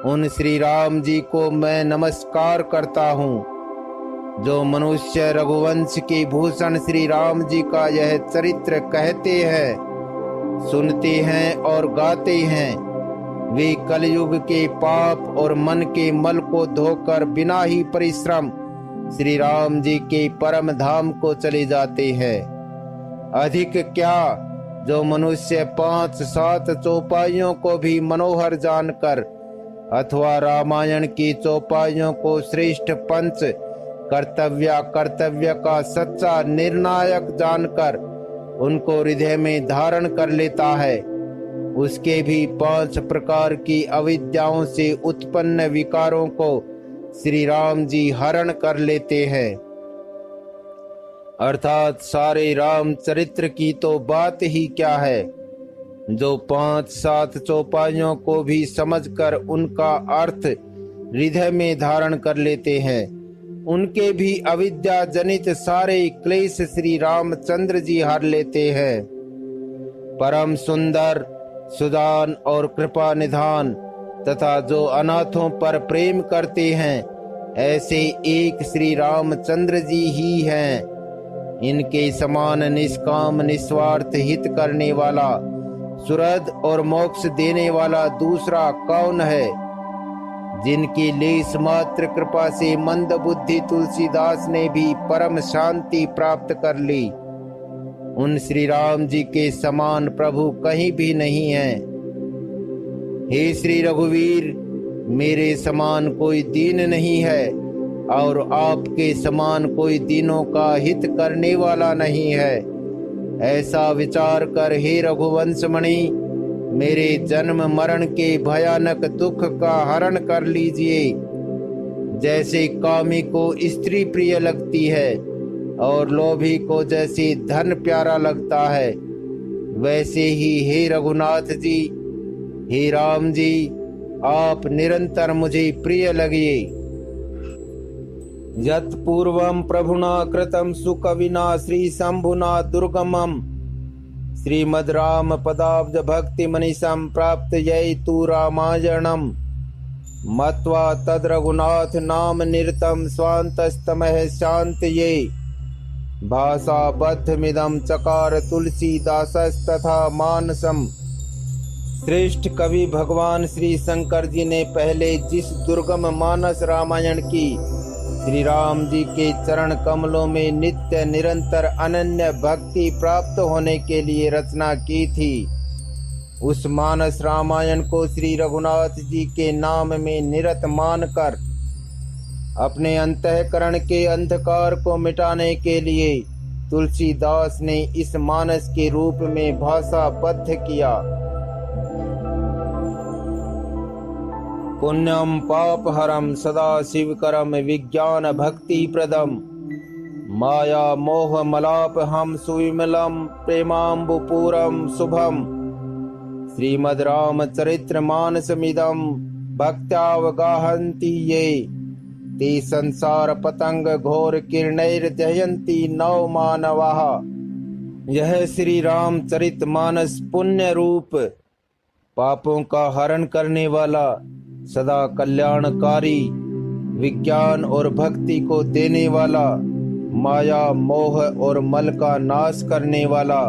उन श्री राम जी को मैं नमस्कार करता हूँ। जो मनुष्य रघुवंश के भूषण श्री राम जी का यह चरित्र कहते हैं, सुनते हैं और गाते हैं, वे कलयुग के पाप और मन के मल को धोकर बिना ही परिश्रम श्री राम जी के परम धाम को चले जाते हैं। अधिक क्या, जो मनुष्य 5-7 चौपाइयों को भी मनोहर जानकर अथवा रामायण की चौपाइयों को श्रेष्ठ पंच कर्तव्य का सच्चा निर्णायक जानकर उनको हृदय में धारण कर लेता है, उसके भी 5 प्रकार की अविद्याओं से उत्पन्न विकारों को श्री राम जी हरण कर लेते हैं। अर्थात सारे राम चरित्र की तो बात ही क्या है। जो 5-7 चौपाइयों को भी समझकर उनका अर्थ हृदय में धारण कर लेते हैं, उनके भी अविद्या जनित सारे क्लेश श्री रामचंद्र जी हर लेते हैं। परम सुंदर, सुदान और कृपा निधान तथा जो अनाथों पर प्रेम करते हैं, ऐसे एक श्री रामचंद्र जी ही हैं। इनके समान निष्काम निस्वार्थ हित करने वाला, सुरद और मोक्ष देने वाला दूसरा कौन है। जिनकी लेस मात्र कृपा से मंद बुद्धि तुलसीदास ने भी परम शांति प्राप्त कर ली, उन श्री राम जी के समान प्रभु कहीं भी नहीं है। हे श्री रघुवीर, मेरे समान कोई दीन नहीं है और आपके समान कोई दीनों का हित करने वाला नहीं है। ऐसा विचार कर हे रघुवंशमणि, मेरे जन्म मरण के भयानक दुख का हरण कर लीजिए। जैसे कामी को स्त्री प्रिय लगती है और लोभी को जैसे धन प्यारा लगता है, वैसे ही हे रघुनाथ जी, हे राम जी, आप निरंतर मुझे प्रिय लगिए। यत् पूर्वं प्रभुना कृतं सुकविना श्री शंभुना दुर्गमम् श्रीमद् राम पदाब्ज भक्ति मनीषं प्राप्त ये तु रामायणम् मत्वा तद रघुनाथ नाम निरतम स्वांतस्तमः शांतये भाषा बद्धमिदं चकार तुलसीदासस्तथा मानसम। श्रेष्ठ कवि भगवान श्री शंकर जी ने पहले जिस दुर्गम मानस रामायण की श्री राम जी के चरण कमलों में नित्य निरंतर अनन्य भक्ति प्राप्त होने के लिए रचना की थी, उस मानस रामायण को श्री रघुनाथ जी के नाम में निरत मानकर अपने अंतःकरण के अंधकार को मिटाने के लिए तुलसीदास ने इस मानस के रूप में भाषाबद्ध किया। पुण्यम पापहरम सदा शिवकरम विज्ञान भक्ति प्रदम माया मोह मलाप हम सुविमलम प्रेमाम्बुपूरम शुभम। श्रीमद् रामचरित्र मानसमिदं भक्त्यावगाहन्ति ये ते संसार पतंग घोर किरणैर्दहयन्ति नव मानवाः। यह श्री रामचरित मानस पुण्य रूप, पापों का हरण करने वाला, सदा कल्याणकारी, विज्ञान और भक्ति को देने वाला, माया मोह और मल का नाश करने वाला,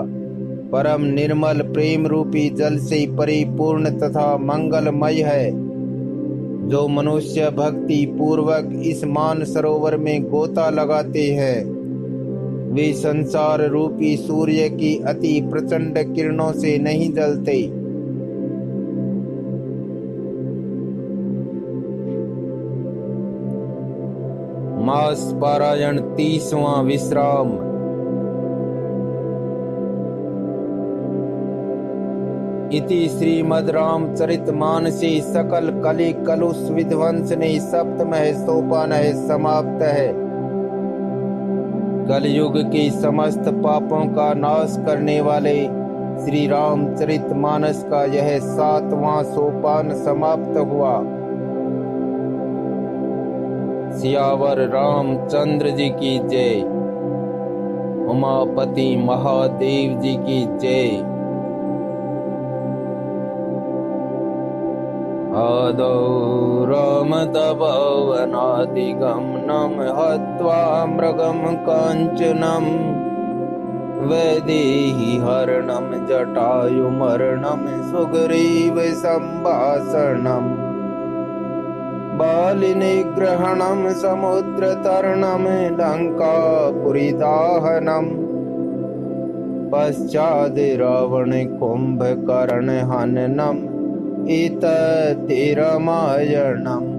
परम निर्मल प्रेम रूपी जल से परिपूर्ण तथा मंगलमय है। जो मनुष्य भक्ति पूर्वक इस मान सरोवर में गोता लगाते हैं वे संसार रूपी सूर्य की अति प्रचंड किरणों से नहीं जलते। मास पारायण 30वां विश्राम। इति श्रीमद् रामचरितमानसे सकल कलि कलुष विध्वंसने सप्तमः सोपानः समाप्त है। कलयुग के समस्त पापों का नाश करने वाले श्री रामचरितमानस का यह 7वां सोपान समाप्त हुआ। सियावर रामचंद्र जी की जय। उमापति महादेव जी की जय। आदौ रामतपो अनादिगमनं हत्वा मृगं काञ्चनं वैदेही हरणं जटायुमर्णं सुग्रीव सम्भाषणम् बालिनिग्रहणं समुद्रतरणं लङ्कापुरीदाहनम् पश्चाद् रावण कुम्भकर्ण हननम् एतद्धि रामायणम्।